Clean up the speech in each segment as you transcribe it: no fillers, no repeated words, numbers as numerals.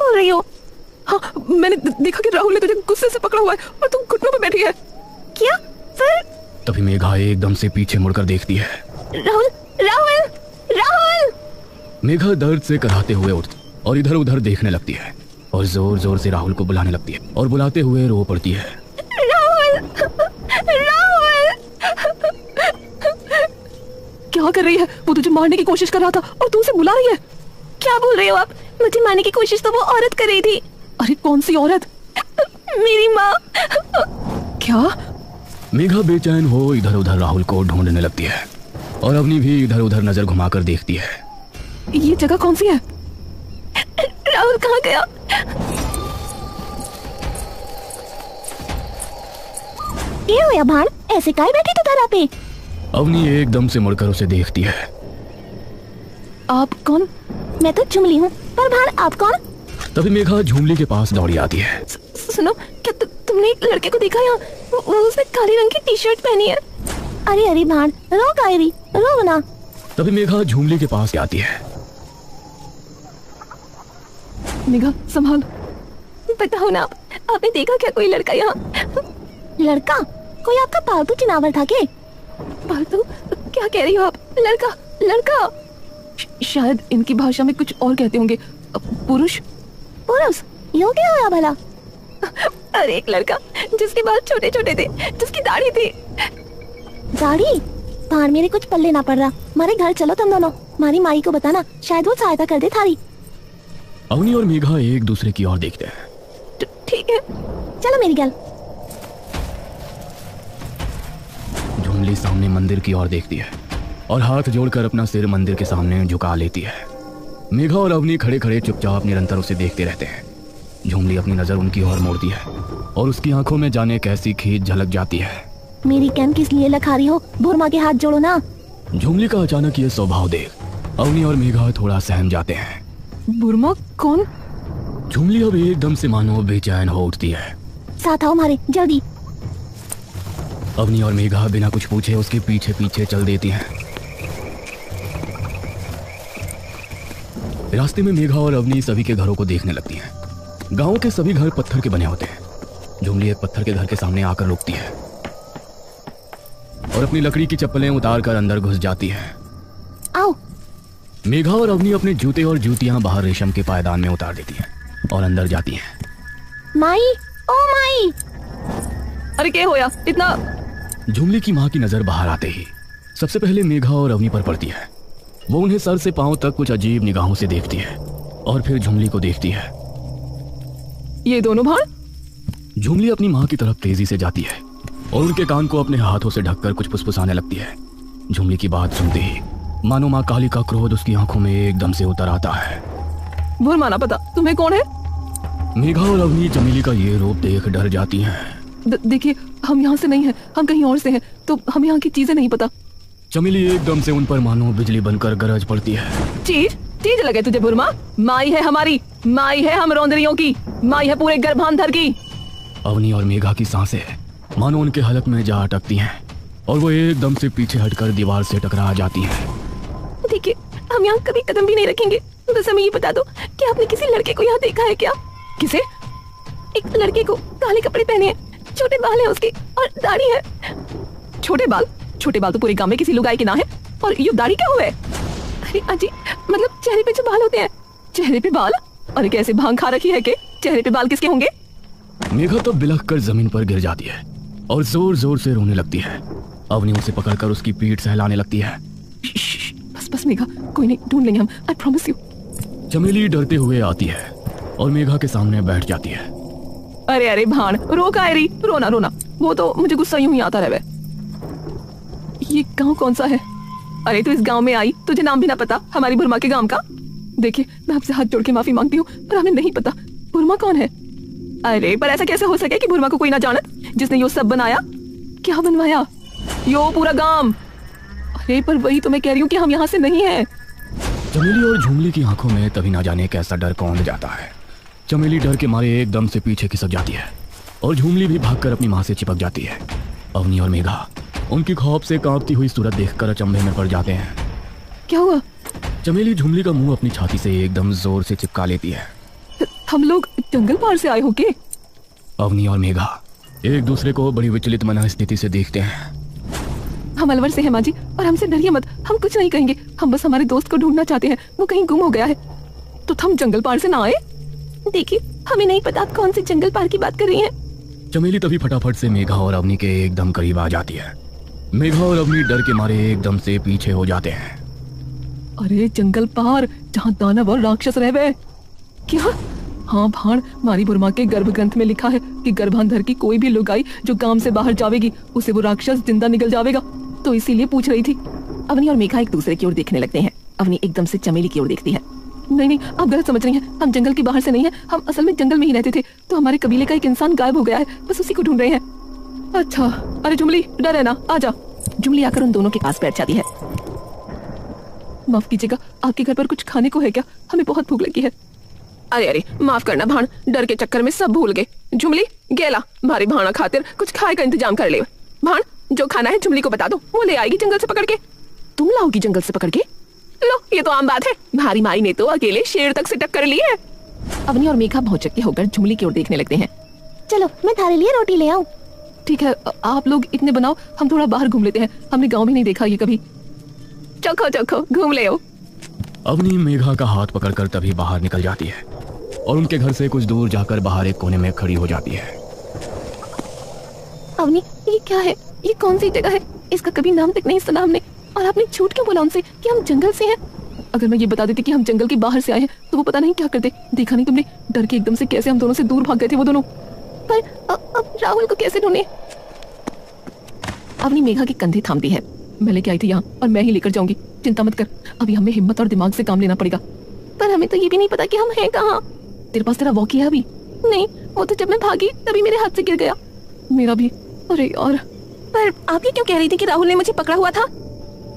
बोल रही हो? हाँ, मैंने देखा कि राहुल ने तुझे गुस्से से पकड़ा हुआ है और तुम घुटनों पे बैठी है। क्या? फिर? तभी मेघा एकदम से पीछे मुड़कर देखती है। राहुल, राहुल, राहुल! मेघा दर्द से कराहते हुए उठती और इधर उधर देखने लगती है और जोर जोर से राहुल को बुलाने लगती है और बुलाते हुए रो पड़ती है। राहुल! राहुल! क्या कर रही है? वो तुझे मारने की कोशिश कर रहा था और तू उसे बुला रही है। क्या बोल रहे हो आप? मुझे मारने की कोशिश तो वो औरत कर रही थी। अरे कौन सी औरत? मेरी माँ। क्या? मेघा बेचैन हो इधर उधर राहुल को ढूंढने लगती है और अवनी भी इधर उधर नजर घुमाकर देखती है। ये जगह कौन सी है? राहुल कहाँ गया? क्या हुआ भान? ऐसे काहे बैठी तू धरा पे? अवनी एकदम से मुड़कर उसे देखती है। आप कौन? मैं तो झुमली हूँ, पर भान आप कौन? तभी मेघा झुमली के पास दौड़ी आती है। सुनो, क्या तुमने एक लड़के को देखा यहाँ? वो उसने काले रंग की टी शर्ट पहनी है। अरे अरे भान, रो कायरी, रो ना। तभी मेघा झुमली के पास आती है। मेघा संभाल। बताओ ना, आपने देखा क्या कोई लड़का यहाँ? लड़का? कोई आपका पालतू चिनावर था क्या? पालतू? क्या कह रही हो आप? लड़का, लड़का? शायद इनकी भाषा में कुछ और कहते होंगे। पुरुष? पुरुष? यो क्या होया भला? अरे एक लड़का जिसके बाल छोटे छोटे थे, जिसकी दाढ़ी थी। दाढ़ी? भान मेरे कुछ पल्ले ना पड़ रहा। हमारे घर चलो तुम दोनों, हमारी माई को बताना, शायद वो सहायता कर दे थारी। अवनी और मेघा एक दूसरे की ओर देखते हैं। ठीक है, चलो मेरी गल। झुमली सामने मंदिर की ओर देखती है और हाथ जोड़कर अपना सिर मंदिर के सामने झुका लेती है। मेघा और अवनी खड़े खड़े चुपचाप निरंतर उसे देखते रहते हैं। झुमली अपनी नजर उनकी ओर मोड़ती है और उसकी आंखों में जाने कैसी खींच झलक जाती है। मेरी कैन किस लिए लखा रही हो? बुरमा के हाथ जोड़ो ना। झुमली का अचानक ये स्वभाव देख अवनी और मेघा थोड़ा सहम जाते हैं। बुरमा कौन? झुमली अब एकदम से मानो बेचैन हो उठती है। साथ आओ हमारे, जल्दी। अवनी और मेघा बिना कुछ पूछे उसके पीछे पीछे चल देती हैं। रास्ते में मेघा और अवनी सभी के घरों को देखने लगती हैं। गांव के सभी घर पत्थर के बने होते हैं। झुमली एक पत्थर के घर के सामने आकर रुकती है और अपनी लकड़ी की चप्पलें उतारकर अंदर घुस जाती है। आओ। मेघा और अवनी अपने जूते और जूतियां बाहर रेशम के पायदान में उतार देती हैं और अंदर जाती हैं। माई, ओ माई! अरे क्या होया इतना? झुमली की माँ की नजर बाहर आते ही सबसे पहले मेघा और अवनी पर पड़ती है। वो उन्हें सर से पांव तक कुछ अजीब निगाहों से देखती है और फिर झुमली को देखती है। ये दोनों भान? झुमली अपनी माँ की तरफ तेजी से जाती है और उनके कान को अपने हाथों से ढककर कुछ फुसफुसाने लगती है। झुमली की बात सुनते ही मानो माँ काली का क्रोध उसकी आंखों में एकदम से उतर आता है। बुर माना पता तुम्हें कौन है? मेघा और अवनी चमेली का ये रूप देख डर जाती हैं। देखिए, हम यहाँ से नहीं हैं, हम कहीं और से हैं, तो हमें यहाँ की चीजें नहीं पता। चमेली एकदम से उन पर मानो बिजली बनकर गरज पड़ती है। चीज चीज लगे तुझे बुरमा? माई है हमारी, माई है हम रौंदरियों की, माई है पूरे गर्भांधर की। अवनी और मेघा की सांसें मानो उनके हलक में जा अटकती हैं और वो एकदम से पीछे हटकर दीवार से टकरा जाती हैं। देखिए, हम यहाँ कभी कदम भी नहीं रखेंगे। बस हमें ये बता दो कि आपने किसी लड़के को यहाँ देखा है क्या? किसे? एक लड़के को, काले कपड़े पहने हैं, छोटे बाल हैं उसके और दाढ़ी है। छोटे बाल? छोटे बाल तो पूरे गांव में किसी लुगाई के ना है, और ये दाढ़ी क्या हुआ है? अरे अजी, मतलब चेहरे पे जो बाल होते हैं। चेहरे पे बाल? अरे कैसे भांग खा रखी है के? चेहरे पे बाल किसके होंगे? मेघा तो बिलख कर जमीन पर गिर जाती है और जोर जोर से रोने लगती है। अवनी उसे पकड़कर उसकी पीठ सहलाने लगती है। बस बस मेघा, कोई नहीं, ढूंढ लेंगे हम, आई प्रॉमिस यू। चमेली डरते हुए आती है और मेघा के सामने बैठ जाती है। अरे अरे भान, रो कायरी, रोना रोना, वो तो मुझे गुस्सा यूं ही आता रहे। ये गांव कौन सा है? अरे तू इस गांव में आई, तुझे नाम भी ना पता हमारी बुरमा के गांव का? देखिए, मैं आपसे हाथ जोड़ के माफी मांगती हूँ, पर हमें नहीं पता बुरमा कौन है। अरे पर ऐसा कैसे हो सके कि बुरमा को कोई ना जानत, जिसने यो सब बनाया? क्या बनवाया? यो पूरा गांव। अरे पर वही तो मैं कह रही हूँ कि हम यहाँ से नहीं है। चमेली और झुमली की आंखों में तभी ना जाने कैसा डर कौंध जाता है। चमेली डर के मारे एकदम से पीछे खिसक जाती है और झुमली भी भागकर अपनी माँ से चिपक जाती है। अवनी और मेघा उनकी खौफ से कांपती हुई सूरत देखकर अचंभे में पड़ जाते हैं। क्या हुआ? चमेली झुमली का मुंह अपनी छाती से एकदम जोर से चिपका लेती है। हम लोग जंगल पार से आए हो के? अवनी और मेघा एक दूसरे को बड़ी विचलित मनस्थिति से देखते हैं। हम अलवर से हैं माँ जी, और हमसे डरिए मत, हम कुछ नहीं कहेंगे। हम बस हमारे दोस्त को ढूंढना चाहते हैं, वो कहीं गुम हो गया है। तो हम जंगल पार से ना आए? देखिए, हमें नहीं पता आप कौन से जंगल पार की बात कर रही हैं। चमेली तभी फटाफट से मेघा और अवनी के एकदम करीब आ जाती है। मेघा और अवनी डर के मारे एकदम से पीछे हो जाते हैं। अरे जंगल पार, जहाँ दानव और राक्षस रह गए। क्या? हाँ भाण, मारी बुरमा के गर्भ ग्रंथ में लिखा है कि गर्भांधर की कोई भी लुगाई जो गांव से बाहर जावेगी उसे वो राक्षस जिंदा निकल जावेगा। तो इसीलिए पूछ रही थी। अवनी और मेघा एक दूसरे की ओर देखने लगते हैं। अवनी एकदम से चमेली की ओर देखती है। नहीं नहीं, आप गलत समझ रही हैं। हम जंगल के बाहर से नहीं है, हम असल में जंगल में ही रहते थे। तो हमारे कबीले का एक इंसान गायब हो गया है, बस उसी को ढूंढ रहे हैं। अच्छा, अरे जुमली डर है ना, आजा। जुमली आकर उन दोनों के पास बैठ जाती है। माफ कीजिएगा, आपके घर पर कुछ खाने को है क्या? हमें बहुत भूख लगी है। अरे अरे माफ करना भाण, डर के चक्कर में सब भूल गए। जुमली गेला, भारी भाणा खातिर कुछ खाए का इंतजाम कर ले। भाण, जो खाना है जुमली को बता दो, वो ले आएगी जंगल से पकड़ के। तुम लाओगी जंगल से पकड़ के? लो, ये तो आम बात है, भारी माई ने तो अकेले शेर तक से टक्कर ली है। अवनी और मेघा भौचक्के होकर जुमली की ओर देखने लगते हैं। चलो मैं थारे लिए रोटी ले आऊं। ठीक है, आप लोग इतने बनाओ, हम थोड़ा बाहर घूम लेते हैं। हमने गाँव भी नहीं देखा ये कभी। चखो चखो, घूम ले आओ। अवनी मेघा का हाथ पकड़कर तभी बाहर निकल जाती है और उनके घर से कुछ दूर जाकर बाहर एक कोने में खड़ी हो जाती है। अवनी, ये क्या है? ये कौन सी जगह है? इसका कभी नाम तक नहीं सुना हमने। और आपने झूठ क्यों बोला उनसे कि हम जंगल से हैं? अगर मैं ये बता देती कि हम जंगल के बाहर से आए हैं तो वो पता नहीं क्या करते। देखा नहीं तुमने, डर के एकदम से कैसे हम दोनों से दूर भाग गए थे वो दोनों। पर अब राहुल को कैसे ढूंढे? अवनी मेघा के कंधे थामती है। मैं लेके आई थी यहाँ और मैं ही लेकर जाऊंगी, चिंता मत कर। अभी हमें हिम्मत और दिमाग से काम लेना पड़ेगा। पर हमें तो ये भी नहीं पता कि हम हैं कहाँ। तेरे पास तेरा वॉकी है अभी? नहीं, वो तो जब मैं भागी तभी मेरे हाथ से गिर गया। मेरा भी। अरे यार, पर आप ये क्यों कह रही थी कि राहुल ने मुझे पकड़ा हुआ था?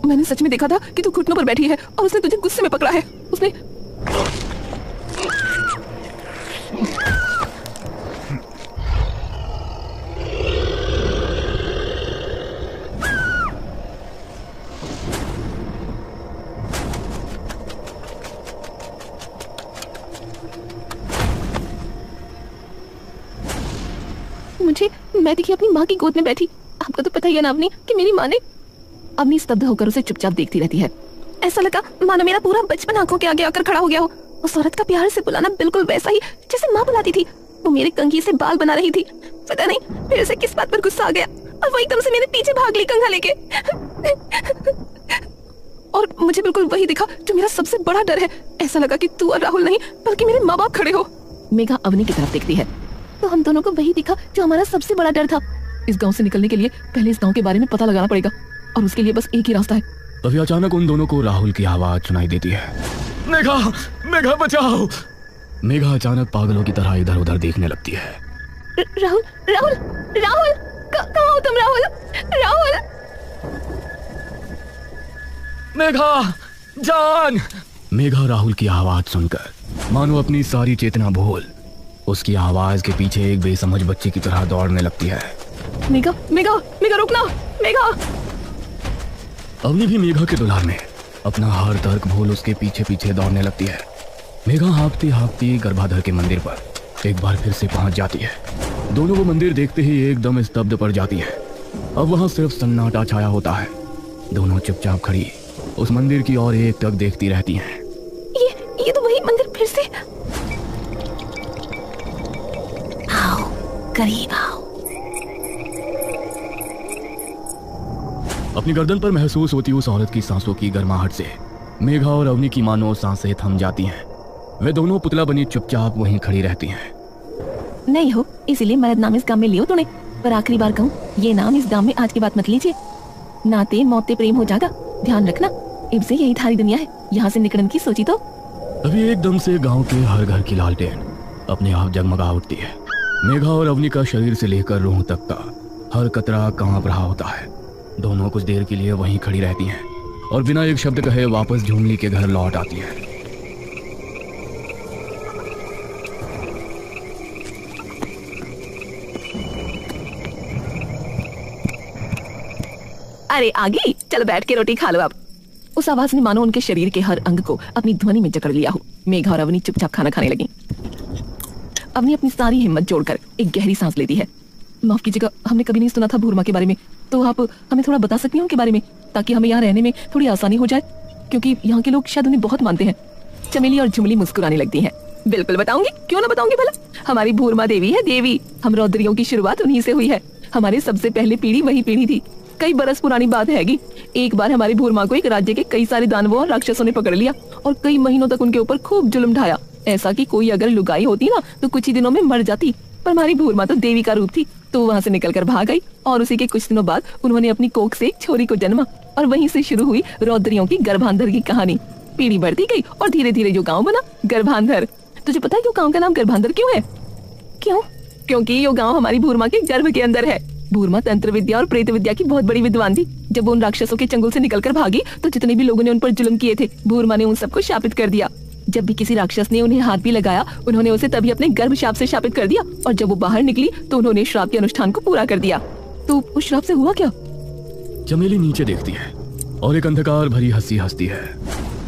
मैंने सच में देखा था कि तू घुटनों पर बैठी है और उसने तुझे गुस्से में पकड़ा है। उसने मैं देखी अपनी माँ की गोद में बैठी। आपको तो पता ही है ना अवनी कि मेरी माँ ने। अवनी स्तब्ध होकर उसे चुपचाप देखती रहती है। ऐसा लगा मानो मेरा पूरा बचपन आंखों के आगे आकर खड़ा हो गया हो। उस औरत का प्यार से बुलाना बिल्कुल वैसा ही जैसे माँ बुलाती थी। वो मेरे कंघी से बाल बना रही थी। पता नहीं फिर से किस बात पर गुस्सा आ गया और वो एकदम से मेरे पीछे भाग ली कंघा लेके। और मुझे बिल्कुल वही दिखा जो मेरा सबसे बड़ा डर है। ऐसा लगा कि तू और राहुल नहीं बल्कि मेरे माँ बाप खड़े हो। मेघा अवनी की तरफ देखती है। तो हम दोनों को वही दिखा जो हमारा सबसे बड़ा डर था। इस गांव से निकलने के लिए पहले इस गांव के बारे में पता लगाना पड़ेगा और उसके लिए बस एक ही रास्ता है। तभी अचानक उन दोनों को राहुल की आवाज सुनाई देती है। मेघा, मेघा बचाओ। मेघा अचानक पागलों की तरह इधर उधर देखने लगती है। राहुल, राहुल, राहुल, कहाँ हो तुम? राहुल, राहुल। मेघा, जान। मेघा राहुल की आवाज सुनकर मानो अपनी सारी चेतना भूल उसकी आवाज के पीछे एक बेसमझ बच्चे की तरह दौड़ने लगती है। मेघा, मेघा, मेघा रुकना, मेघा। अवनी भी मेघा के दुलार में अपना हर तर्क भूल उसके पीछे पीछे दौड़ने लगती है। मेघा हाँफती हाँफती गर्भाधर के मंदिर पर एक बार फिर से पहुंच जाती है। दोनों वो मंदिर देखते ही एकदम स्तब्ध पड़ जाती है। अब वहां सिर्फ सन्नाटा छाया होता है। दोनों चुपचाप खड़ी उस मंदिर की ओर एक टक देखती रहती हैं। ये तो वही मंदिर फिर से। आओ, करीब आओ। अपनी गर्दन पर महसूस होती उस औरत की सांसों की गर्माहट से मेघा और अवनी की मानो सांसें थम जाती हैं। वे दोनों पुतला बनी चुपचाप वहीं खड़ी रहती हैं। नहीं हो इसीलिए मर्द नाम इस गांव में लियो तूने। पर आखिरी बार कहूँ, ये नाम इस गांव में आज के बाद मत लीजिए। नाते मौते प्रेम हो जाएगा, ध्यान रखना। इब से यही थारी दुनिया है, यहाँ से निकलने की सोची तो। अभी एकदम से गांव के हर घर की लालटेन अपने आप जगमगा उठती है। मेघा और अवनी का शरीर से लेकर रूह तक का हर कतरा कांप रहा होता है। दोनों कुछ देर के लिए वहीं खड़ी रहती हैं और बिना एक शब्द कहे वापस झुमली के घर लौट आती है। अरे आगे चलो बैठ के रोटी खा लो आप। उस आवाज ने मानो उनके शरीर के हर अंग को अपनी ध्वनि में जकड़ लिया हो। मेघा और अवनी चुपचाप खाना खाने लगी। अवनी अपनी सारी हिम्मत जोड़कर एक गहरी सांस लेती है। माफ कीजिएगा, हमने कभी नहीं सुना था भूरमा के बारे में, तो आप हमें थोड़ा बता सकती हैं उनके बारे में, ताकि हमें यहाँ रहने में थोड़ी आसानी हो जाए, क्योंकि यहाँ के लोग शायद उन्हें बहुत मानते हैं। चमेली और झुमली मुस्कुराने लगती हैं। बिल्कुल बताऊंगी, क्यों ना बताऊंगी भला। हमारी भूरमा देवी है देवी। हम रौद्रियों की शुरुआत उन्हीं से हुई है। हमारे सबसे पहले पीढ़ी वही पीढ़ी थी। कई बरस पुरानी बात हैगी। एक बार हमारी भूरमा को एक राज्य के कई सारे दानवों और राक्षसों ने पकड़ लिया और कई महीनों तक उनके ऊपर खूब जुल्म ढाया। ऐसा कि कोई अगर लुगाई होती ना तो कुछ ही दिनों में मर जाती, पर हमारी भूरमा तो देवी का रूप थी, तो वहाँ से निकलकर भाग गई और उसी के कुछ दिनों बाद उन्होंने अपनी कोख से एक छोरी को जन्मा और वहीं से शुरू हुई रौद्रियों की गर्भांधर की कहानी। पीढ़ी बढ़ती गई और धीरे धीरे जो गाँव बना गर्भांधर। तुझे पता है क्यों गाँव का नाम गर्भांधर क्यों है? क्यों? क्योंकि ये गाँव हमारी भूरमा के गर्भ के अंदर है। भूरमा तंत्र विद्या और प्रेत विद्या की बहुत बड़ी विद्वान थी। जब वो उन राक्षसों के चंगुल से निकलकर भागी तो जितने भी लोगों ने उन पर जुल्म किए थे भूरमा ने उन सबको शापित कर दिया। जब भी किसी राक्षस ने उन्हें हाथ भी लगाया उन्होंने उसे तभी अपने गर्भ शाप से शापित कर दिया और जब वो बाहर निकली तो उन्होंने श्राप के अनुष्ठान को पूरा कर दिया। तो उस श्राप से हुआ क्या? चमेली नीचे देखती है और एक अंधकार भरी हंसी हंसती है।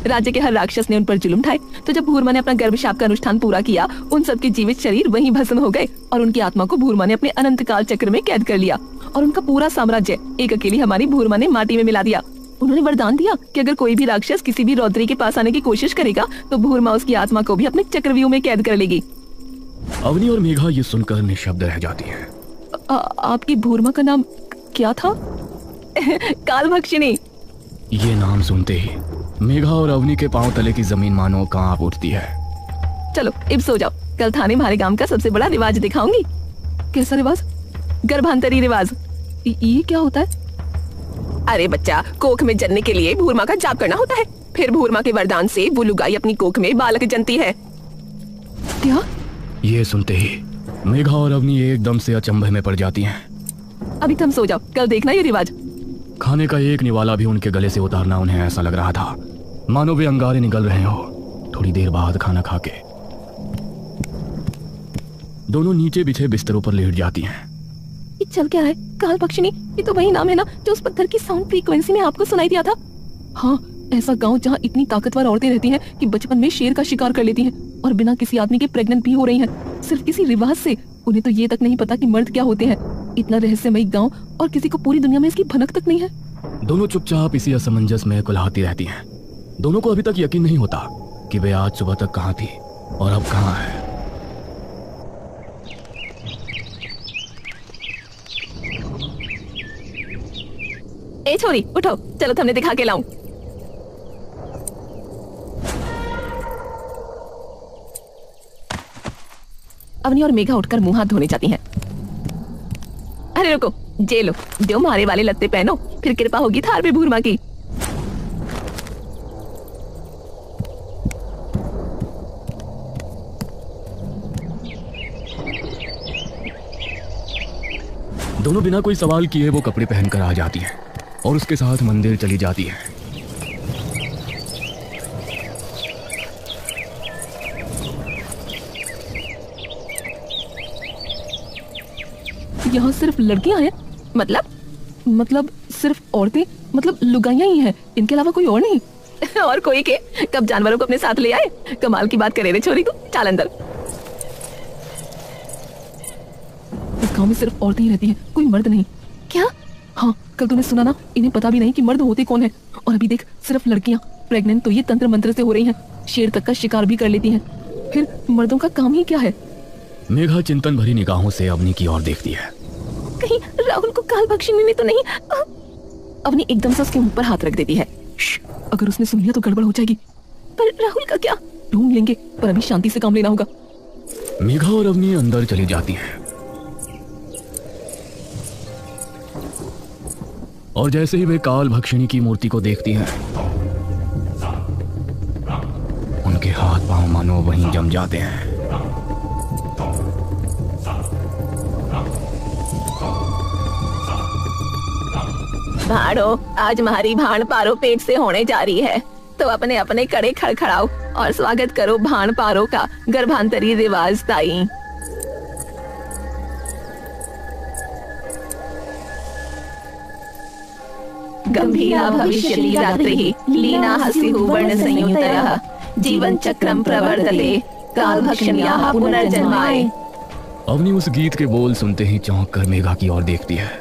राज्य के हर राक्षस ने उन पर जुल्म ढाए, तो जब भूरमा ने अपना गर्भ शाप का अनुष्ठान पूरा किया उन सबके जीवित शरीर वहीं भस्म हो गए और उनकी आत्मा को भूरमा ने अपने अनंत काल चक्र में कैद कर लिया और उनका पूरा साम्राज्य एक अकेली हमारी भूरमा ने माटी में मिला दिया। उन्होंने वरदान दिया कि अगर कोई भी राक्षस किसी भी रौद्री के पास आने की कोशिश करेगा तो भूरमा उसकी आत्मा को भी अपने चक्रव्यूह में कैद कर लेगी। अवनी और मेघा ये सुनकर निशब्द रह जाती हैं। आपकी भूरमा का नाम क्या था? कालभक्षिणी। ये नाम सुनते ही मेघा और अवनी के पांव तले की जमीन मानो कांप उठती है। चलो अब सो जाओ, कल थाने हमारे गांव का सबसे बड़ा रिवाज दिखाऊंगी। कैसा रिवाज? गर्भांतरी रिवाज। ये क्या होता है? अरे बच्चा, कोख में जन्ने के लिए भूरमा का जाप करना होता है। फिर भूरमा के वरदान से वो लुगाई अपनी कोख में बालक जनती है। क्या? ये सुनते ही मेघा और अवनी एकदम से अचंभे में पड़ जाती हैं। अभी तुम सो जाओ, कल देखना ये रिवाज। खाने का एक निवाला भी उनके गले से उतारना उन्हें ऐसा लग रहा था मानो वे अंगारे निकल रहे हो। थोड़ी देर बाद खाना खाके दोनों नीचे बिछे बिस्तरों पर लेट जाती हैं। ये चल क्या है? कालभक्षिणी, ये तो वही नाम है ना जो उस पत्थर की साउंड फ्रीक्वेंसी में आपको सुनाई दिया था। हाँ, ऐसा गांव जहाँ इतनी ताकतवर औरतें रहती हैं कि बचपन में शेर का शिकार कर लेती हैं और बिना किसी आदमी के प्रेग्नेंट भी हो रही हैं, सिर्फ किसी रिवाज से। उन्हें तो ये तक नहीं पता कि मर्द क्या होते हैं। इतना रहस्यमयी गांव और किसी को पूरी दुनिया में इसकी भनक तक नहीं है। दोनों चुपचाप इसी असमंजस में कुल्हाती रहती हैं। दोनों को अभी तक यकीन नहीं होता कि वे आज सुबह तक कहाँ थी और अब कहाँ है। ए छोरी, उठो, चलो तुमने दिखा के लाऊं। अवनी और मेघा उठकर मुंह हाथ धोने जाती हैं। अरे रुको, जे लो, जो मारे वाले लत्ते पहनो, फिर कृपा होगी थार पे भूरमा की। दोनों बिना कोई सवाल किए वो कपड़े पहनकर आ जाती हैं और उसके साथ मंदिर चली जाती है। यहाँ सिर्फ लड़कियां हैं? मतलब सिर्फ औरतें, मतलब लुगाइयां ही हैं, इनके अलावा कोई और नहीं? और कोई के? कब जानवरों को अपने साथ ले आए? कमाल की बात करे रे छोरी, तू चल अंदर। इस गांव में सिर्फ औरतें ही रहती हैं, कोई मर्द नहीं। क्या? हाँ, कल तूने सुना ना, इन्हें पता भी नहीं कि मर्द होते कौन है। और अभी देख, सिर्फ लड़कियां प्रेग्नेंट तो ये तंत्र मंत्र से हो रही हैं, शेर तक का शिकार भी कर लेती हैं। फिर मर्दों का काम ही क्या है? मेघा चिंतन भरी निगाहों से अवनी की ओर देखती है। कहीं राहुल को कालभक्षिणी ने तो नहीं? अवनी एकदम से उसके मुंह पर हाथ रख देती है। अगर उसने सुन लिया तो गड़बड़ हो जाएगी। पर राहुल का क्या? ढूंढ लेंगे, पर अभी शांति से काम लेना होगा। मेघा और अवनी अंदर चली जाती हैं और जैसे ही वे कालभक्षिणी की मूर्ति को देखती हैं उनके हाथ पांव मानो वहीं जम जाते हैं। भाड़ो, आज हमारी भाण पारो पेट से होने जा रही है, तो अपने अपने कड़े खड़खड़ाओ और स्वागत करो भाण पारो का गर्भांतरी रिवाज ताई। गंभीरा भविष्यति रात्रिः लीना हसिः वर्ण संयुतयः जीवन चक्रम प्रवर्तते काल भक्षणियाः पुनर्जन्माय। अवनी उस गीत के बोल सुनते ही चौंक कर मेघा की ओर देखती है।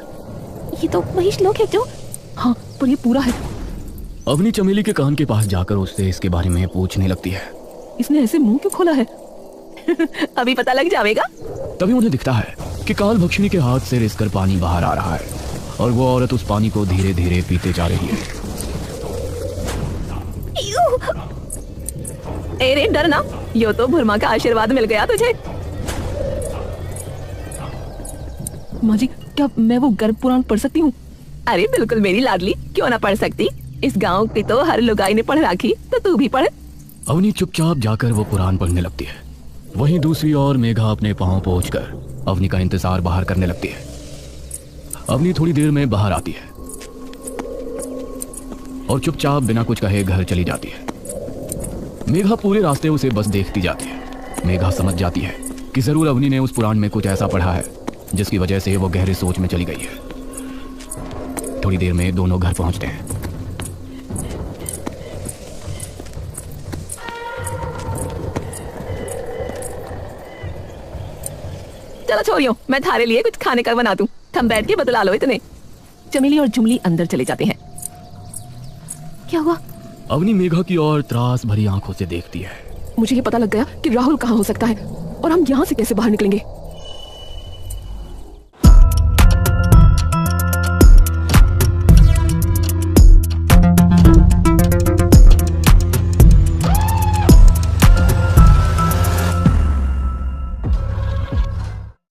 ये तो वही श्लोक है जो। हाँ पर ये पूरा है। अवनी चमेली के कान के पास जाकर उससे इसके बारे में पूछने लगती है। इसने ऐसे मुंह क्यों खोला है? अभी पता लग जाएगा। तभी उन्हें दिखता है कि काल भक्षिणी के हाथ से रिसकर पानी बाहर आ रहा है और वो औरत उस पानी को धीरे धीरे पीते जा रही है। अरे डर ना, यो तो भुरमा का आशीर्वाद मिल गया तुझे। माँ जी क्या मैं वो गर्भ पुराण पढ़ सकती हूँ? अरे बिल्कुल मेरी लाडली, क्यों ना पढ़ सकती। इस गांव की तो हर लुगाई ने पढ़ रखी, तो तू भी पढ़। अवनी चुपचाप जाकर वो कुरान पढ़ने लगती है। वहीं दूसरी ओर मेघा अपने पांव पोंछकर अवनी का इंतजार बाहर करने लगती है। अवनी थोड़ी देर में बाहर आती है और चुपचाप बिना कुछ कहे घर चली जाती है। मेघा पूरे रास्ते उसे बस देखती जाती है। मेघा समझ जाती है कि जरूर अवनी ने उस पुराण में कुछ ऐसा पढ़ा है जिसकी वजह से वो गहरी सोच में चली गई है। थोड़ी देर में दोनों घर पहुंचते हैं। चलो छोरियो, मैं थारे लिए कुछ खाने का बना दूं। तुम बैठ के बतला लो इतने। चमेली और झुमली अंदर चले जाते हैं। क्या हुआ? अवनी मेघा की ओर त्रास भरी आंखों से देखती है। मुझे ये पता लग गया कि राहुल कहाँ हो सकता है और हम यहाँ से कैसे बाहर निकलेंगे।